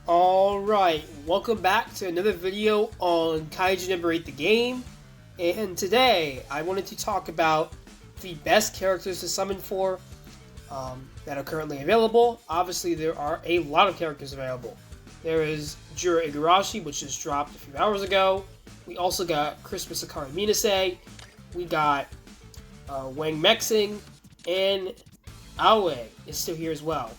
Alright, welcome back to another video on Kaiju No. the game. And today, I wanted to talk about the best characters to summon for that are currently available. Obviously, there are a lot of characters available. There is Jura Igarashi, which just dropped a few hours ago. We also got Christmas Akari Minase. We got Wang Meixing, and Aoi is still here as well.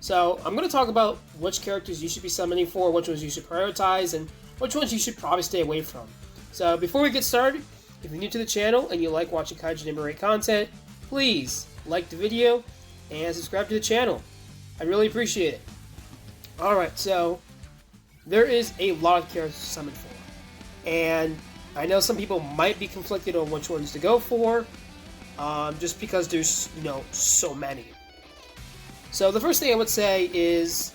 So I'm going to talk about which characters you should be summoning for, which ones you should prioritize, and which ones you should probably stay away from. So before we get started, if you're new to the channel and you like watching Kaiju No. content, please like the video and subscribe to the channel. I really appreciate it. Alright, so there is a lot of characters to summon for. And I know some people might be conflicted on which ones to go for, just because there's, so many. So the first thing I would say is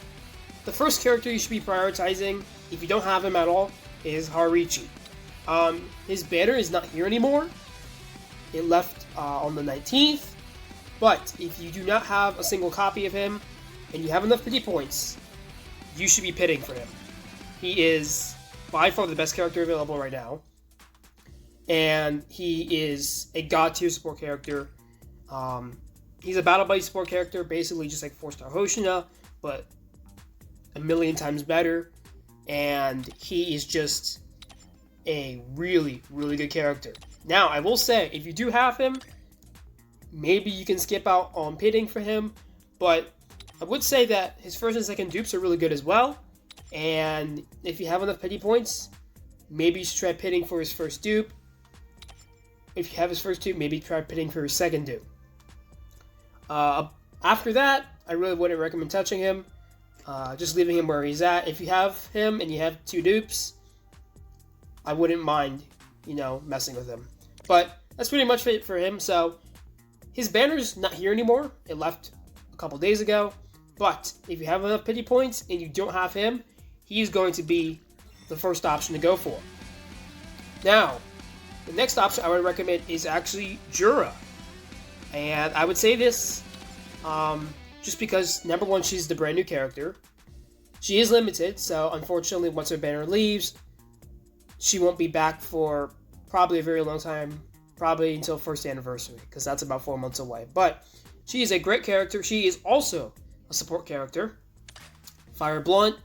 the first character you should be prioritizing, if you don't have him at all, is Hariichi. His banner is not here anymore. It left on the 19th. But if you do not have a single copy of him and you have enough pity points, you should be pitting for him. He is by far the best character available right now. And he is a god tier support character. He's a battle buddy support character, basically just like 4-star Hoshina, but a million times better. And he is just a really, really good character. Now, I will say, if you do have him, maybe you can skip out on pitting for him, but I would say that his first and second dupes are really good as well. And if you have enough pity points, maybe you should try pitting for his first dupe. If you have his first dupe, maybe try pitting for his second dupe. After that, I really wouldn't recommend touching him. Just leaving him where he's at. If you have him and you have 2 dupes, I wouldn't mind, messing with him. But that's pretty much it for him. So his banner's not here anymore. It left a couple days ago. But if you have enough pity points and you don't have him, he's going to be the first option to go for. Now, the next option I would recommend is actually Jura. And I would say this just because, number one, she's the brand new character. She is limited, so unfortunately, once her banner leaves, she won't be back for probably a very long time, probably until first anniversary, because that's about 4 months away. But she is a great character. She is also a support character, Fire Blunt,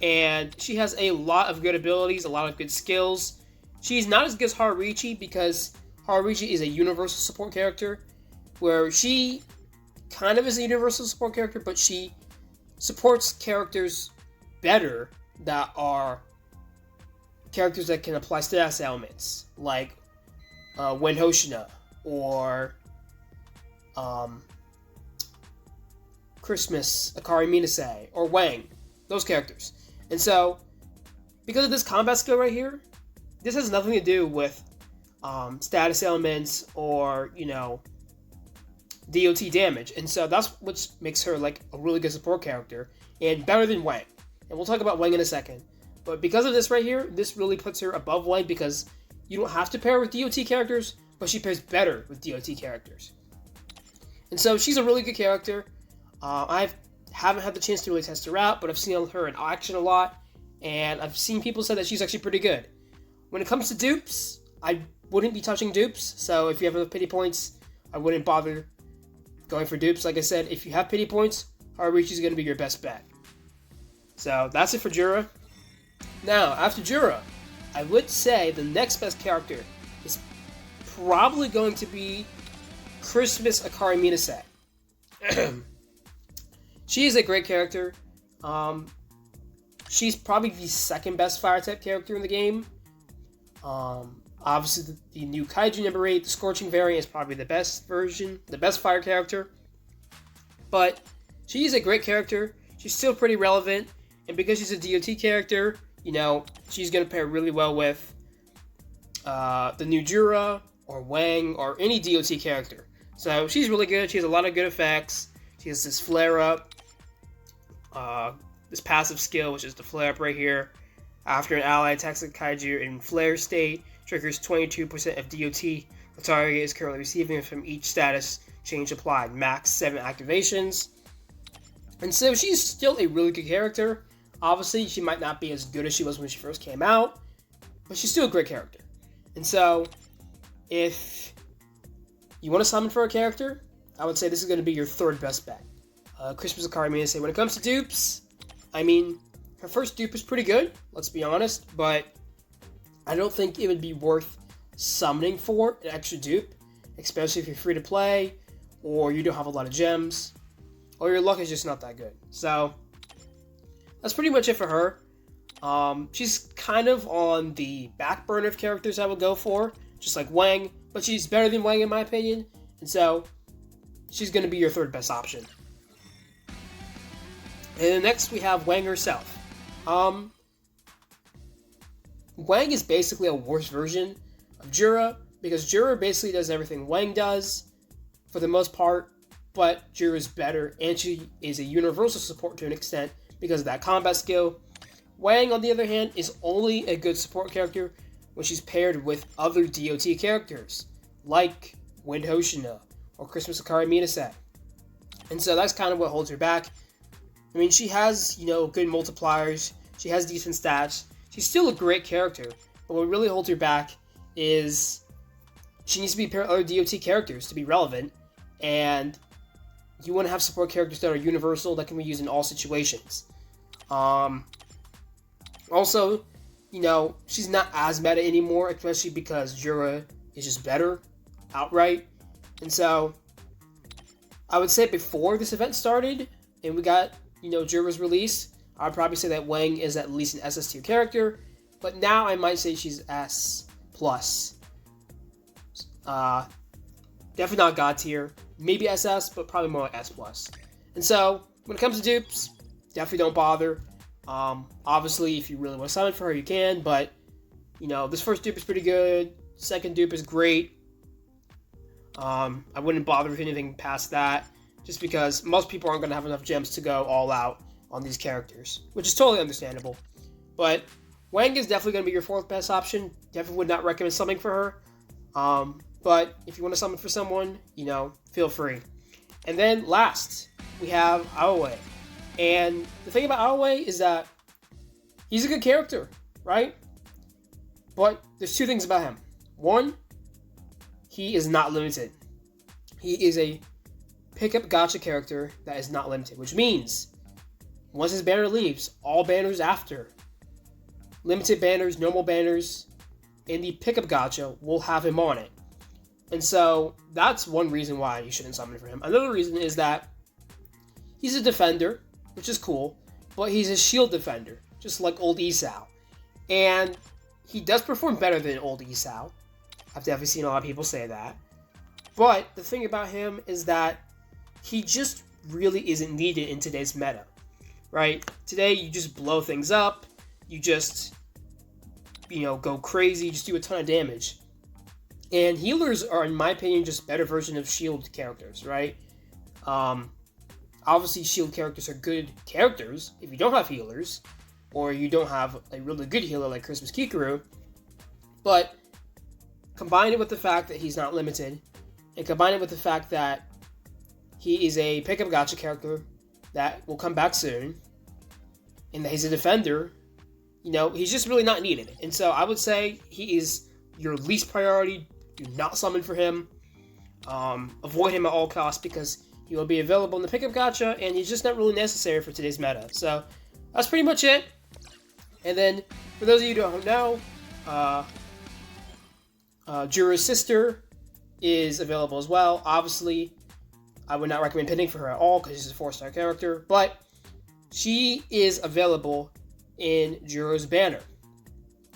and she has a lot of good abilities, a lot of good skills. She's not as good as Hariichi because Hariichi is a universal support character, where she kind of is a universal support character, but she supports characters better that are characters that can apply status elements, like Wen Hoshina or Christmas Akari Minase or Wang, those characters. And so, because of this combat skill right here, this has nothing to do with status elements or, DOT damage. And so that's what makes her like a really good support character and better than Wang. And we'll talk about Wang in a second. But because of this right here, this really puts her above Wang because you don't have to pair with DOT characters, but she pairs better with DOT characters. And so she's a really good character. I haven't had the chance to really test her out, but I've seen her in action a lot. And I've seen people say that she's actually pretty good. When it comes to dupes, I wouldn't be touching dupes. So if you have enough pity points, I wouldn't bother going for dupes. Like I said, if you have pity points, Hariichi is going to be your best bet. So that's it for Jura. Now, after Jura, I would say the next best character is probably going to be Christmas Akari Minase. She is a great character. She's probably the second best fire type character in the game. Obviously, the new Kaiju No. 8, the Scorching variant, is probably the best version, the best fire character. But she's a great character. She's still pretty relevant. And because she's a DOT character, she's going to pair really well with the new Jura or Wang or any DOT character. So she's really good. She has a lot of good effects. She has this flare-up, this passive skill, which is the flare-up right here. After an ally attacks a kaiju in flare state, triggers 22% of DOT the target is currently receiving from each status change applied. Max 7 activations. And so she's still a really good character. Obviously, she might not be as good as she was when she first came out, but she's still a great character. And so, if you want to summon for a character, I would say this is going to be your third best bet. Christmas Akari Minase. When it comes to dupes, I mean, her first dupe is pretty good, let's be honest, but I don't think it would be worth summoning for an extra dupe, especially if you're free to play, or you don't have a lot of gems, or your luck is just not that good. So, that's pretty much it for her. She's kind of on the back burner of characters I would go for, just like Wang, but she's better than Wang in my opinion, and so she's going to be your third best option. And then next we have Wang herself. Wang is basically a worse version of Jura, because Jura basically does everything Wang does, for the most part, but Jura is better, and she is a universal support to an extent because of that combat skill. Wang, on the other hand, is only a good support character when she's paired with other DOT characters, like Wind Hoshina or Christmas Akari Minase. And so that's kind of what holds her back. I mean, she has, good multipliers, she has decent stats, she's still a great character, but what really holds her back is she needs to be paired with other DOT characters to be relevant, and you want to have support characters that are universal, that can be used in all situations. Also, she's not as meta anymore, especially because Jura is just better outright. And so, I would say before this event started, and we got, Jura's release, I'd probably say that Wang is at least an SS tier character, but now I might say she's S+. Definitely not God tier, maybe SS, but probably more like S+. And so, when it comes to dupes, definitely don't bother. Obviously, if you really want to summon for her, you can, but, this first dupe is pretty good, second dupe is great. I wouldn't bother with anything past that, just because most people aren't going to have enough gems to go all out on these characters, which is totally understandable. But Wang is definitely going to be your fourth best option. Definitely would not recommend summoning for her. But if you want to summon for someone, feel free. And then last, we have Aoi. And the thing about Aoi is that he's a good character, right? But there's two things about him. One, he is not limited. He is a pickup gacha character that is not limited, which means once his banner leaves, all banners after, limited banners, normal banners, and the pickup gacha will have him on it. And so that's one reason why you shouldn't summon for him. Another reason is that he's a defender, which is cool, but he's a shield defender, just like old Isao. And he does perform better than old Isao. I've definitely seen a lot of people say that. But the thing about him is that he just really isn't needed in today's meta, right? Today, you just blow things up. You just, go crazy. You just do a ton of damage. And healers are, in my opinion, just better version of shield characters, right? Obviously, shield characters are good characters if you don't have healers, or you don't have a really good healer like Christmas Kikaru. But combine it with the fact that he's not limited, and combine it with the fact that he is a pickup gacha character that will come back soon, and that he's a defender, he's just really not needed. And so I would say he is your least priority. Do not summon for him. Avoid him at all costs, because he will be available in the pickup gacha, and he's just not really necessary for today's meta. So that's pretty much it. And then, for those of you who don't know, Jura's sister is available as well. Obviously, I would not recommend pinning for her at all, because she's a 4-star character, but she is available in Jura's banner.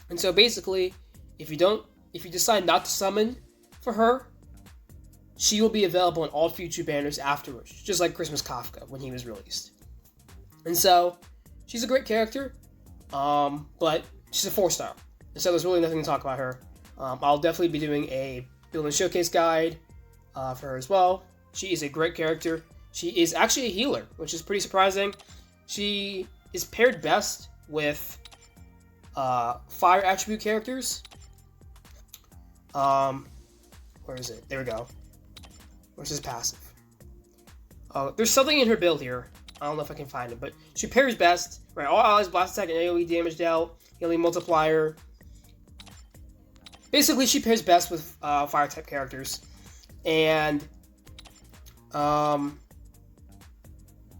And so basically, if you decide not to summon for her, she will be available in all future banners afterwards, just like Christmas Kafka when he was released. And so, she's a great character, but she's a 4-star. And so there's really nothing to talk about her. I'll definitely be doing a build and showcase guide for her as well. She is a great character. She is actually a healer, which is pretty surprising. She is paired best with fire attribute characters. Where is it? There we go. Where's his passive? There's something in her build here I don't know if I can find it, but she pairs best. Right, all allies blast attack and AoE damage dealt, healing multiplier. Basically, she pairs best with fire type characters, and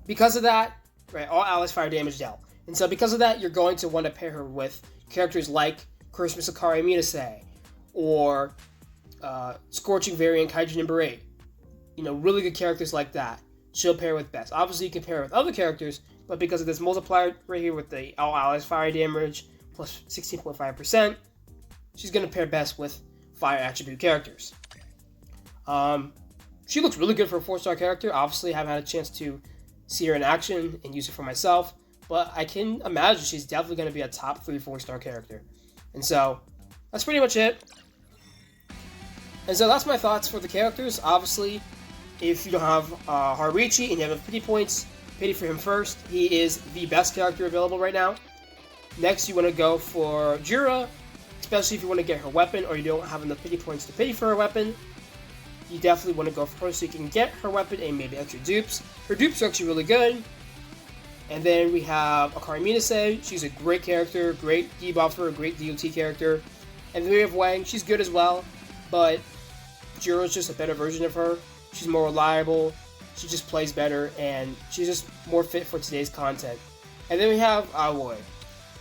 because of that, right, all allies fire damage dealt, and so because of that, you're going to want to pair her with characters like Christmas Akari Minase, or Scorching variant Kaiju number 8. Really good characters like that. She'll pair with best. Obviously, you can pair with other characters, but because of this multiplier right here with the all allies fire damage plus 16.5%, she's going to pair best with fire attribute characters. She looks really good for a 4-star character. Obviously, I haven't had a chance to see her in action and use her for myself, but I can imagine she's definitely going to be a top 3 4-star character. And so, that's pretty much it. And so that's my thoughts for the characters. Obviously, if you don't have Hariichi and you have pity points, pity for him first. He is the best character available right now. Next, you want to go for Jura, especially if you want to get her weapon or you don't have enough pity points to pity for her weapon. You definitely want to go for her so you can get her weapon and maybe extra dupes. Her dupes are actually really good. And then we have Akari Minase. She's a great character, great debuffer, great DOT character. And then we have Wang. She's good as well, but Jura's just a better version of her. She's more reliable, she just plays better, and she's just more fit for today's content. And then we have Aoi,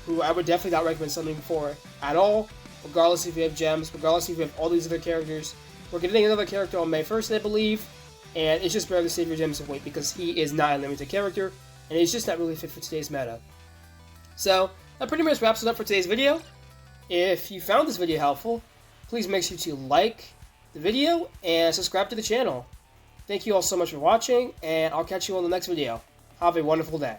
who I would definitely not recommend something for at all, regardless if you have gems, regardless if you have all these other characters. We're getting another character on May 1st, I believe, and it's just better to save your gems and wait because he is not a limited character, and he's just not really fit for today's meta. So, that pretty much wraps it up for today's video. If you found this video helpful, please make sure to like the video and subscribe to the channel. Thank you all so much for watching, and I'll catch you on the next video. Have a wonderful day.